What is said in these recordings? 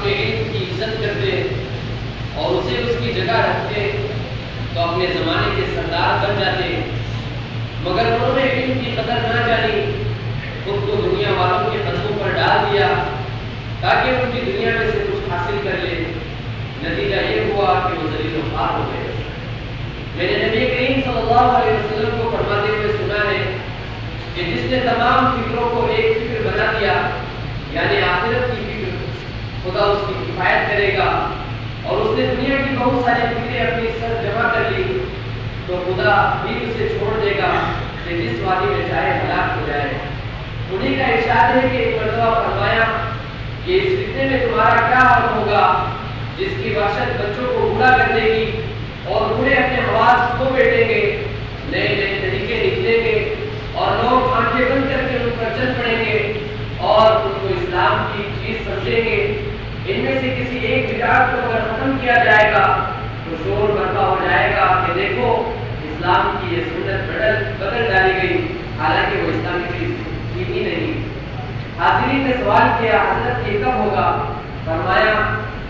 میں علم کی عزت کرتے اور اسے اس کی جگہ رکھتے تو اپنے زمانے کے سردار بن جاتے، مگر انہوں نے علم کی قدر نہ جانی، خود کو دنیا والوں کے قدموں پر ڈال دیا تاکہ ان کی دنیا میں سے کچھ حاصل کر لے۔ نتیجہ یہ ہوا کہ وہ ذلیل و خوار ہو گئے۔ میں نے نبی کریم صلی اللہ علیہ وسلم کو فرماتے ہوئے سنا ہے کہ جس نے تمام فکروں کو ایک فکر بنا دیا، یعنی آخرت کی فکر، خدا اس کی کفایت کرے گا، اور اس نے دنیا کی بہت ساری فکریں اپنی سر جمع کر لی تو خدا بھی اسے چھوڑ دے گا کہ جس وادی میں چاہے ہلاک ہو جائے۔ انہیں کا ارشاد ہے کہ ایک مرتبہ فرمایا کہ اس فتنے میں تمہارا کیا حال ہوگا جس کی وحشت بچوں کو بوڑھا کر دے گی اور بوڑھے اپنے حواس کھو بیٹھیں گے، نئے نئے طریقے نکلیں گے اور لوگ آنکھیں بند کر کے ان پر چل پڑیں گے اور ان کو اسلام کی چیز سمجھیں گے۔ ان میں سے کسی ایک بدعت کو اگر ختم کیا جائے گا تو شور برپا ہو جائے گا کہ دیکھو اسلام کی یہ سنت بدل ڈالی گئی، حالانکہ وہ اسلامی چیز تھی ہی نہیں۔ حاضرین نے سوال کیا حضرت یہ کب ہوگا؟ فرمایا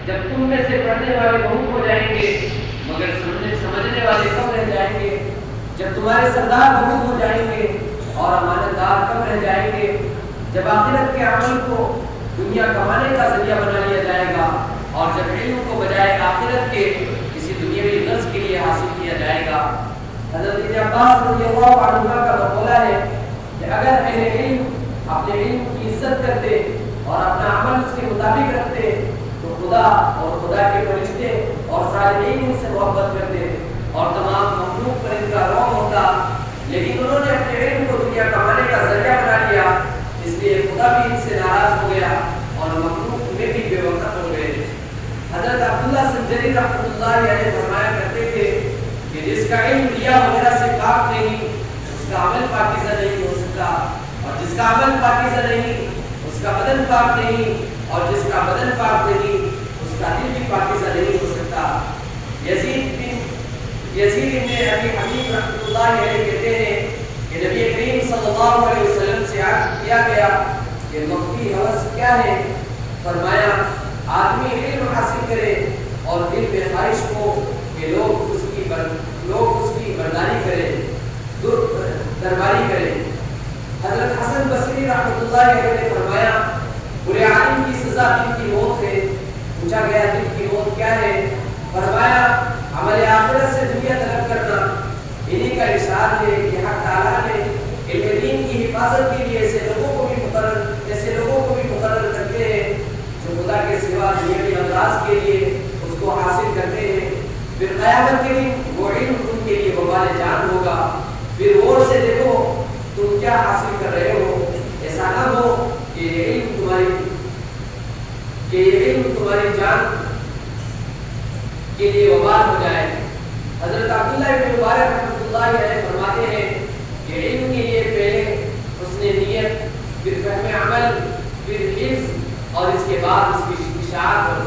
جب تم میں سے پڑھنے والے بہت ہو جائیں گے مگر سمجھنے والے کم رہ جائیں گے، جب تمہارے سردار بہت ہو جائیں گے اور امانت دار کم رہ جائیں گے، جب آخرت کے عمل کو دنیا کمانے کا ذریعہ بنا لیا جائے گا اور جب علم کو بجائے آخرت کے کسی دنیاوی غرض کے لیے حاصل کیا جائے گا۔ حضرت ابن عباس رضی اللہ عنہ کا مقولہ ہے کہ اگر اہل علم اپنے علم کی عزت کرتے اور اپنا عمل اس کے مطابق رکھتے تو خدا اور خدا کے فرشتے اور صالحین ان سے محبت کرتے اور تمام مخلوق پر ان کا روم ہوتا، لیکن انہوں نے اپنے علم کو دنیا کمانے کا ذریعہ بنا لیا، اس لیے خدا بھی ان سے ناراض ہو گیا اور مخلوق میں بھی بے وقت ہو گئے۔ حضرت عبداللہ سنجری رحمۃ اللہ علیہ فرمایا کرتے تھے کہ جس کا علم ریا وغیرہ سے پاک نہیں اس کا عمل پاکیزہ نہیں ہو سکتا، اور جس کا عمل پاکیزہ نہیں اس کا بدن پاک نہیں، اور جس کا بدن پاک نہیں اس کا دل بھی پاکیزہ نہیں ہو سکتا۔ یزید ابن ابی حبیب رحمۃ اللہ علیہ کہتے ہیں کہ نبی کریم صلی اللہ علیہ وسلم سے عرض کیا گیا کہ مخفی ہوس کیا ہے؟ فرمایا آدمی علم حاصل کرے اور دل میں خواہش ہو کہ لوگ اس کی برداری کریں، درباری کریں۔ حضرت حسن بصری رحمۃ اللہ علیہ نے فرمایا برے عالم کی سزا دل کی موت ہے۔ پوچھا گیا دل کی موت کیا ہے؟ فرمایا عمل آخرت سے دنیا طلب کرنا۔ انہیں کا ارشاد ہے کہ حق تعالیٰ نے علم دین کی حفاظت کے لیے ایسے لوگوں کو بھی مقرر کرتے ہیں جو خدا کے سوا دنیاوی اغراض کے لیے اس کو حاصل کرتے ہیں، پھر قیامت کے دن وہ علم ان کے لیے وبال جان ہوگا۔ پھر غور سے دیکھو تم کیا حاصل کر رہے ہو، ایسا نہ ہو کہ یہ علم تمہاری جان کے لیے وبال ہو جائے۔ حضرت عبداللہ بن مبارک رحمۃ اللہ علیہ فرماتے ہیں کہ علم کے لیے پہلے حسن نیت، پھر فہم عمل، پھر حفظ اور اس کے بعد اس کی اشاعت اور